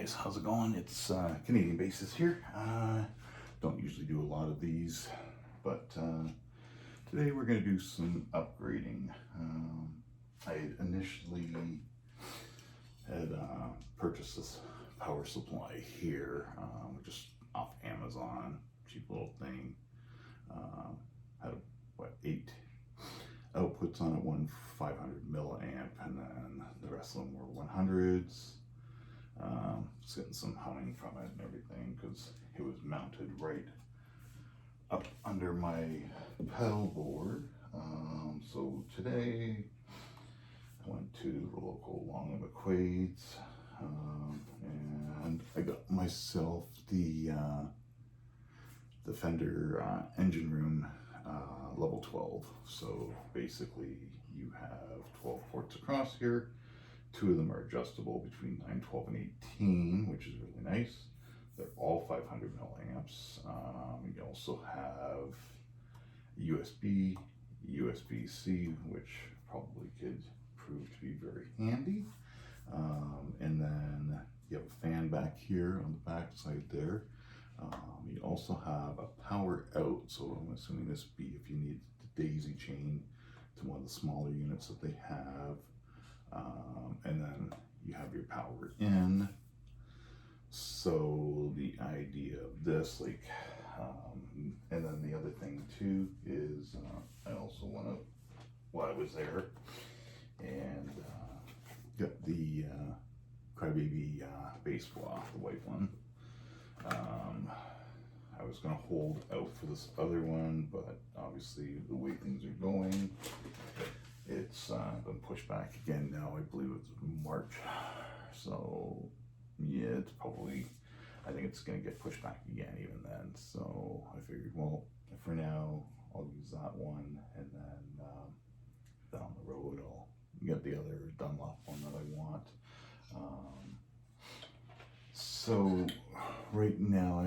guys, how's it going? It's Canadian Basis here. Don't usually do a lot of these, but today we're going to do some upgrading. I initially had purchased this power supply here, just off Amazon, cheap little thing. Had what, 8 outputs on it, one 500 milliamp, and then the rest of them were 100s. It's getting some humming from it and everything because it was mounted right up under my pedal board. So today I went to the local Long and McQuaid's, and I got myself the Fender engine room level 12. So basically you have 12 ports across here. 2 of them are adjustable between 9, 12, and 18, which is really nice. They're all 500 milliamps. You also have USB, USB-C, which probably could prove to be very handy. And then you have a fan back here on the back side there. You also have a power out, so I'm assuming this would be if you need the daisy chain to one of the smaller units that they have. And then you have your power in. So the idea of this, and then the other thing too is I also want to, while I was there, and got the Crybaby bass wah, the white one. I was going to hold out for this other one, but obviously the way things are going, it's been pushed back again now. I believe it's March. So yeah, it's probably, I think it's going to get pushed back again even then. So I figured, well, for now, I'll use that one, and then down the road, I'll get the other Dunlop one that I want. So right now,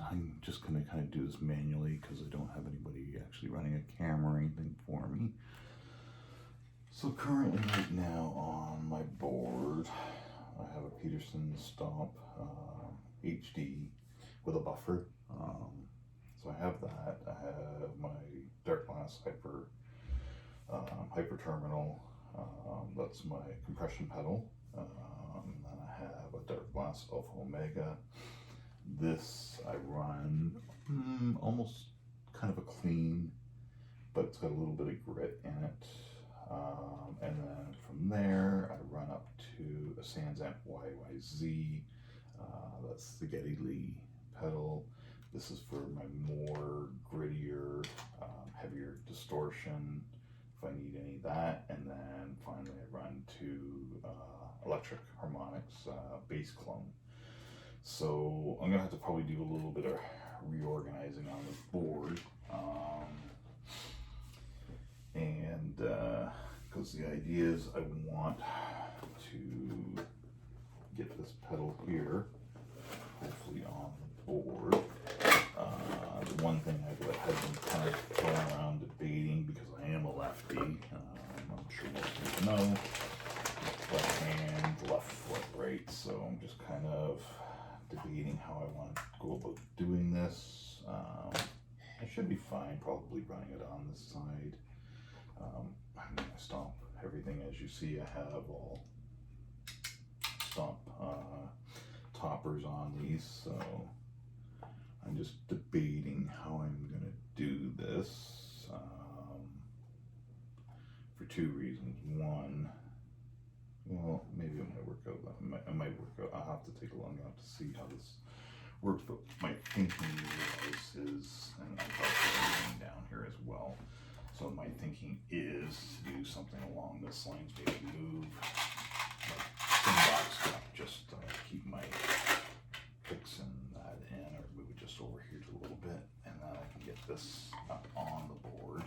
I'm just going to kind of do this manually because I don't have anybody actually running a camera or anything for me. So currently right now on my board, I have a Peterson Stomp HD with a buffer. So I have that. I have my Dark Glass Hyper Terminal. That's my compression pedal. And then I have a Dark Glass Alpha Omega. This I run almost kind of a clean, but it's got a little bit of grit in it. And then from there, I run up to a Sansamp YYZ. That's the Geddy Lee pedal. This is for my more grittier, heavier distortion, if I need any of that. And then finally, I run to Electric Harmonics bass clone. So I'm gonna have to probably do a little bit of reorganizing on this board. Because the idea is I want to get this pedal here, hopefully on the board. The one thing I've been kind of going around debating, because I am a lefty, I'm sure most people know, left hand, left foot, right? So I'm just kind of debating how I want to go about doing this. I should be fine probably running it on this side. I'm going to stomp everything. As you see, I have all stomp toppers on these, so I'm just debating how I'm going to do this for 2 reasons. One, well, maybe it might work out. It might work out. I'll have to take a long enough to see how this works, but my thinking is, and I've got everything down here as well. So my thinking is to do something along this lines, maybe move my box up, just keep my picks and that in, or move it just over here to a little bit, and then I can get this up on the board.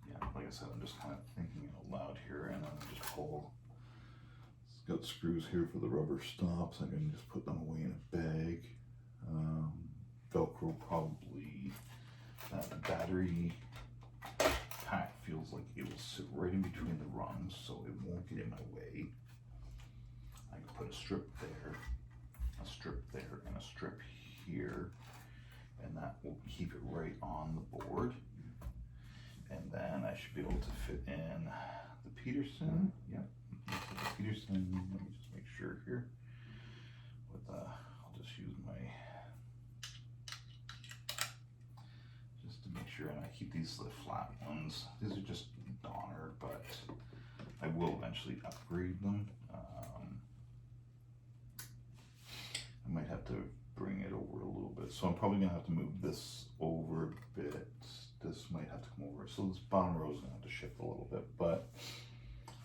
Yeah, like I said, I'm just kind of thinking out loud here, and then I just pull. It's got screws here for the rubber stops. I can just put them away in a bag. Velcro probably battery pack feels like it will sit right in between the rungs, so it won't get in my way. I can put a strip there, and a strip here, and that will keep it right on the board. And then I should be able to fit in the Peterson. Yep, the Peterson. Let me just make sure here. I'll just use my, just to make sure, and I keep these the flat ones. These are just Donner, but I will eventually upgrade them. I might have to bring it over a little bit, so I'm probably gonna have to move this over a bit. This might have to come over, so this bottom row is gonna have to shift a little bit, but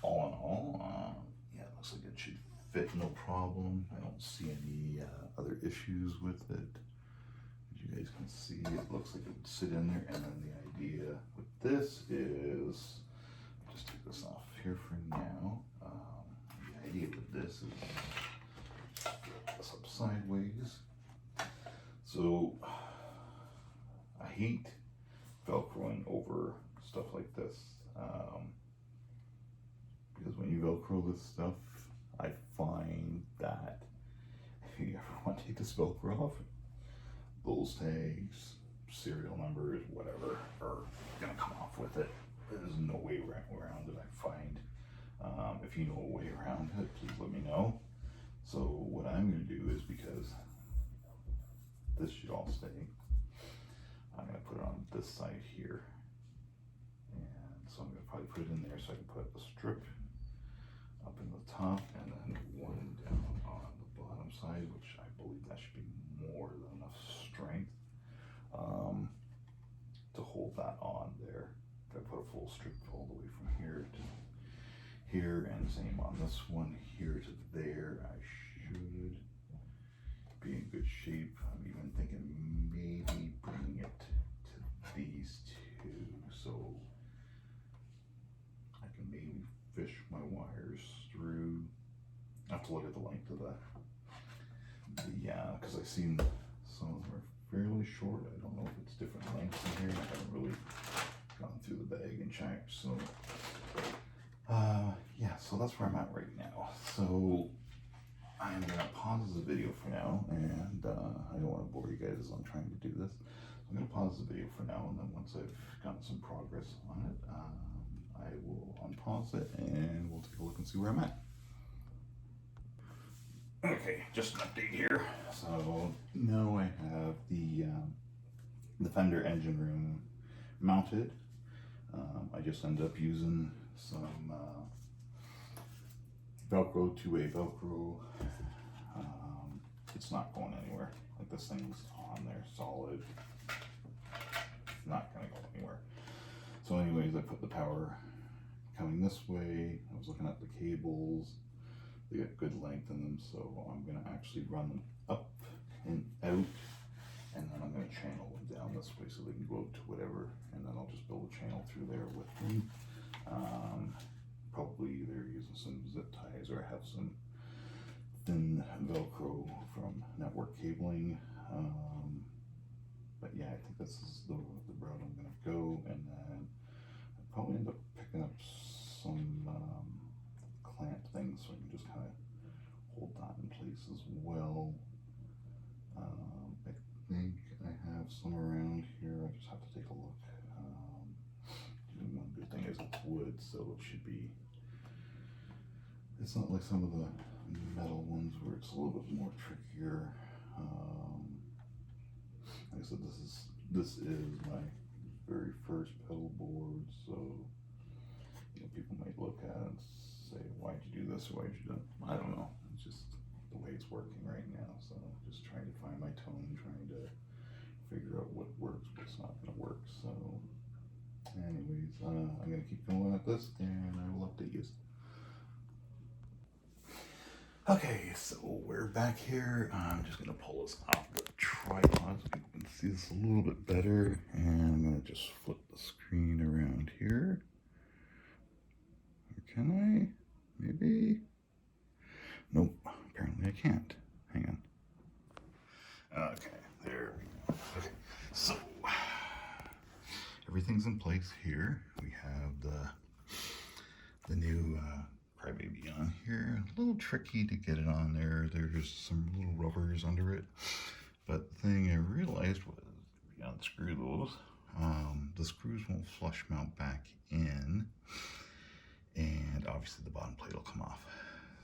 all in all, yeah, it looks like it should fit no problem. I don't see any other issues with it. As you guys can see, it looks like it would sit in there, and then the idea with this is, just take this off here for now. The idea with this is flip this up sideways. So I hate Velcroing over stuff like this, because when you Velcro this stuff, I find that if you ever want to take this Velcro off, those tags, serial numbers, whatever, are gonna come off with it. There's no way around it, I find. If you know a way around it, please let me know. So what I'm gonna do is, because this should all stay, I'm gonna put it on this side here. And so I'm gonna probably put it in there so I can put a strip up in the top and then one down on the bottom side, which I believe that should be more than enough strength to hold that on there. If I put a full strip all the way from here to here, and same on this one, here to there, I should be in good shape. I'm even thinking maybe bring it to these two, so I can maybe fish my wires through. I have to look at the length of because I've seen some of them are fairly short. I don't know if it's different lengths in here. I haven't really gone through the bag and checked. So yeah, so that's where I'm at right now. So I'm gonna pause the video for now, and I don't want to bore you guys as I'm trying to do this. I'm gonna pause the video for now, and then once I've gotten some progress on it, I will unpause it and we'll take a look and see where I'm at. Okay, just an update here. So now I have the fender engine room mounted. I just ended up using some Velcro, two-way Velcro. It's not going anywhere. Like, this thing's on there solid. Not gonna go anywhere. So anyways, I put the power coming this way. I was looking at the cables. They got good length in them, so I'm gonna actually run them up and out, and then I'm gonna channel them down this way so they can go out to whatever, and then I'll just build a channel through there with them. Probably either using some zip ties, or I have some thin Velcro from network cabling. But yeah, I think this is the route I'm gonna go, and then I'll probably end up picking up some clamp things so I can just kind of hold that in place as well. I think I have some around here. I just have to take a look. One good thing is it's wood, so it should be, it's not like some of the metal ones where it's a little bit more trickier. Like I said, this is my very first pedal board, so you know, people might look at it and say, why'd you do this, or why'd you do that? I don't know, it's just the way it's working right now. So just trying to find my tone, trying to figure out what works, what's not going to work. So anyways, I'm going to keep going at this, and I will update you. Okay, so we're back here. I'm just going to pull this off the tripod so people can see this a little bit better, and I'm going to just flip the screen around here. Or can I? Maybe? Nope, apparently I can't. Hang on. Okay, there we go. Okay, so everything's in place here. We have the new Crybaby on here. A little tricky to get it on there. There's some little rubbers under it. But the thing I realized was, if you unscrew those, the screws won't flush mount back in, and obviously the bottom plate will come off.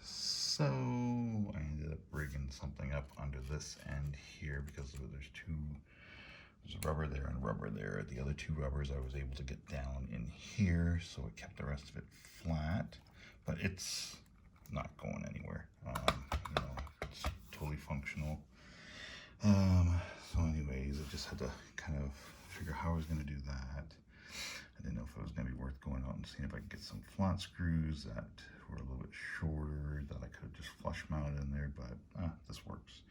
So I ended up rigging something up under this end here, because there's a rubber there and rubber there. The other two rubbers I was able to get down in here, so it kept the rest of it flat, but it's not going anywhere. You know, it's totally functional. So anyways, I just had to kind of figure how I was going to do that. I didn't know if it was going to be worth going out and seeing if I could get some flat screws that were a little bit shorter that I could just flush mount in there, but this works.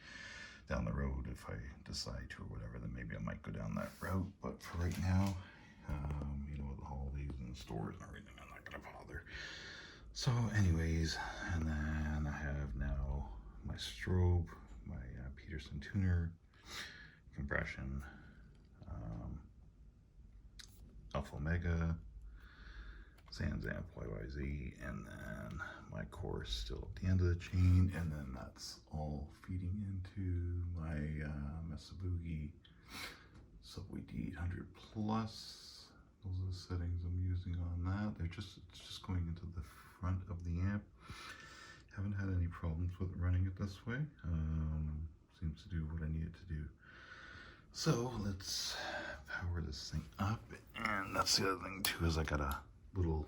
Down the road, if I decide to or whatever, then maybe I might go down that route. But for right now, you know, with the holidays and the stores and everything, I'm not going to bother. So anyways, and then I have now my strobe, my Peterson tuner, compression, Alpha Omega, Sans Amp YYZ, and then my core still at the end of the chain, and then that's all feeding into my Mesa Boogie Subway D800 Plus. Those are the settings I'm using on that. It's just going into the front of the amp. Haven't had any problems with running it this way. Seems to do what I need it to do. So let's power this thing up, and that's the other thing too, is I got a little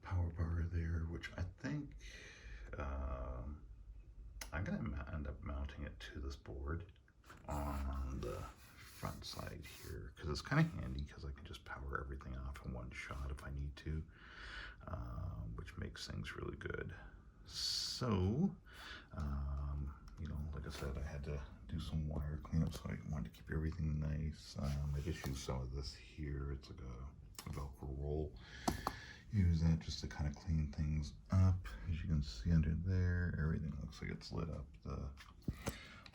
power bar there, which I think I'm gonna end up mounting it to this board on the front side here, because it's kind of handy, because I can just power everything off in one shot if I need to, which makes things really good. So you know, like I said, I had to do some wire cleanup, so I wanted to keep everything nice. I just used some of this here. It's like a Velcro roll. Use that just to kind of clean things up. As you can see under there, everything looks like it's lit up.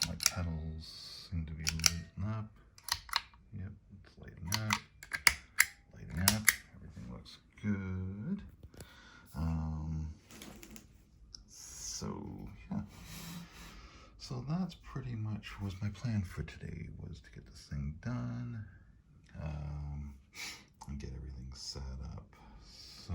My pedals seem to be lighting up. Yep, it's lighting up. Lighting up. Everything looks good. So yeah. So that's pretty much was my plan for today, was to get this thing done, and get everything set up. So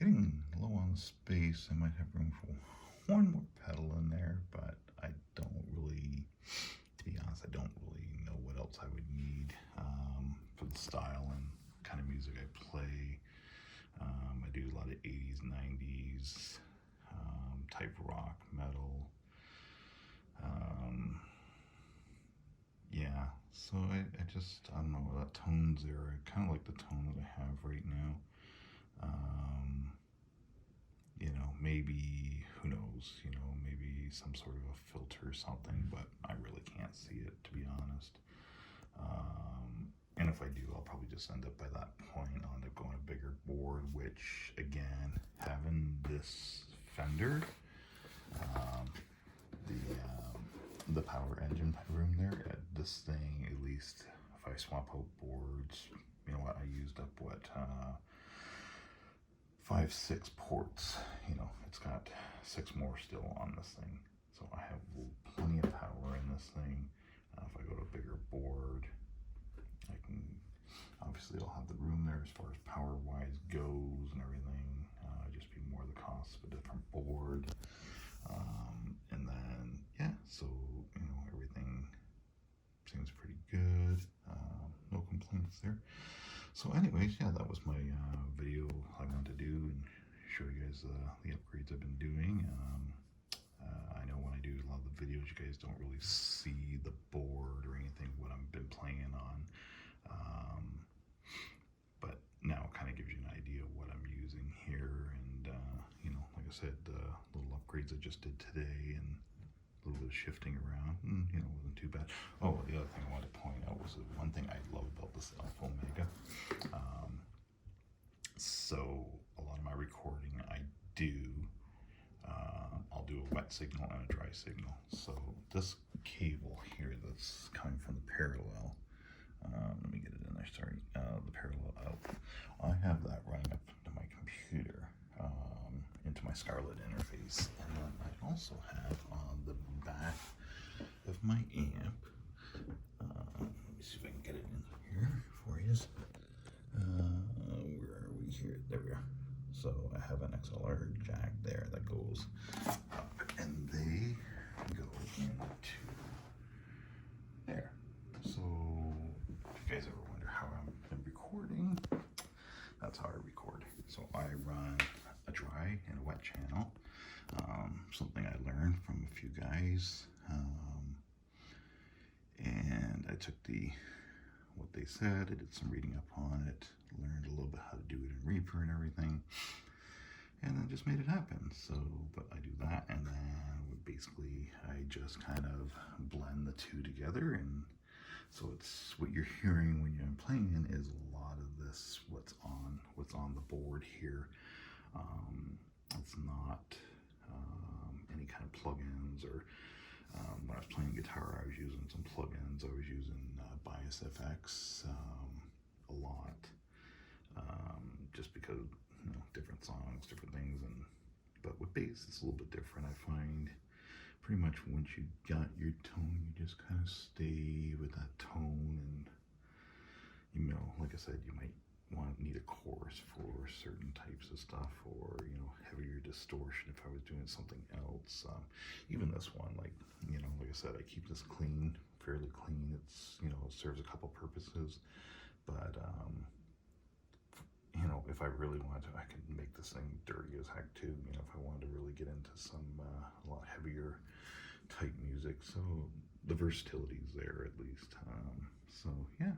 getting low on space, I might have room for one more pedal in there, but I don't really, to be honest, I don't really know what else I would need for the style and kind of music I play. I do a lot of 80s, 90s, type rock, metal. Yeah, so I don't know, that tone's there. I kind of like the tone that I have right now. You know, maybe, who knows, you know, maybe some sort of a filter or something, but I really can't see it, to be honest. And if I do, I'll probably just end up by that point on to going a bigger board, which, again, having this Fender, the power engine room there, this thing, at least if I swap out boards, you know what, I used up what, 5-6 ports, you know, it's got 6 more still on this thing, so I have plenty of power in this thing. If I go to a bigger board, I can, obviously I'll have the room there as far as power wise goes and everything, just be more the cost of a different board. And then, yeah, so, you know, everything seems pretty good. No complaints there. So anyways, yeah, that was my video I wanted to do and show you guys the upgrades I've been doing. I know when I do a lot of the videos, you guys don't really see the board or anything, what I've been playing on. But now it kind of gives you an idea of what I'm using here. And, you know, like I said, the little upgrades I just did today and a little bit of shifting around, and, you know, it wasn't too bad. Oh, the other thing I wanted to point out was the one thing I love about this Alpha Omega. So a lot of my recording I do, I'll do a wet signal and a dry signal. So this cable here that's coming from the parallel, let me get it in there, sorry, the parallel out. also have on the back of my amp, let me see if I can get it in here for you. Where are we here? There we are. So I have an XLR jack there that goes up, and they go into there. So if you guys ever wonder how I'm recording, that's how I record. So I run a dry and a wet channel. Something I learned from a few guys, and I took what they said, I did some reading up on it, learned a little bit how to do it in Reaper and everything, and then just made it happen. So, but I do that, and then basically I just kind of blend the two together, and so it's what you're hearing when you're playing is a lot of this, what's on the board here. It's not any kind of plugins or when I was playing guitar, I was using some plugins. I was using Bias FX a lot, just because, you know, different songs, different things. But with bass, it's a little bit different. I find pretty much once you got your tone, you just kind of stay with that tone. And, you know, like I said, you might need a chorus for certain types of stuff, or, you know, heavier distortion if I was doing something else. Even this one, like, you know, like I said, I keep this clean, fairly clean. It's, you know, it serves a couple purposes, but you know, if I really wanted to, I could make this thing dirty as heck too, you know, if I wanted to really get into some a lot heavier type music. So the versatility is there, at least. So yeah,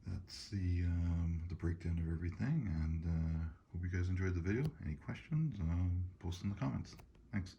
that's the breakdown of everything, and hope you guys enjoyed the video. Any questions, post in the comments. Thanks.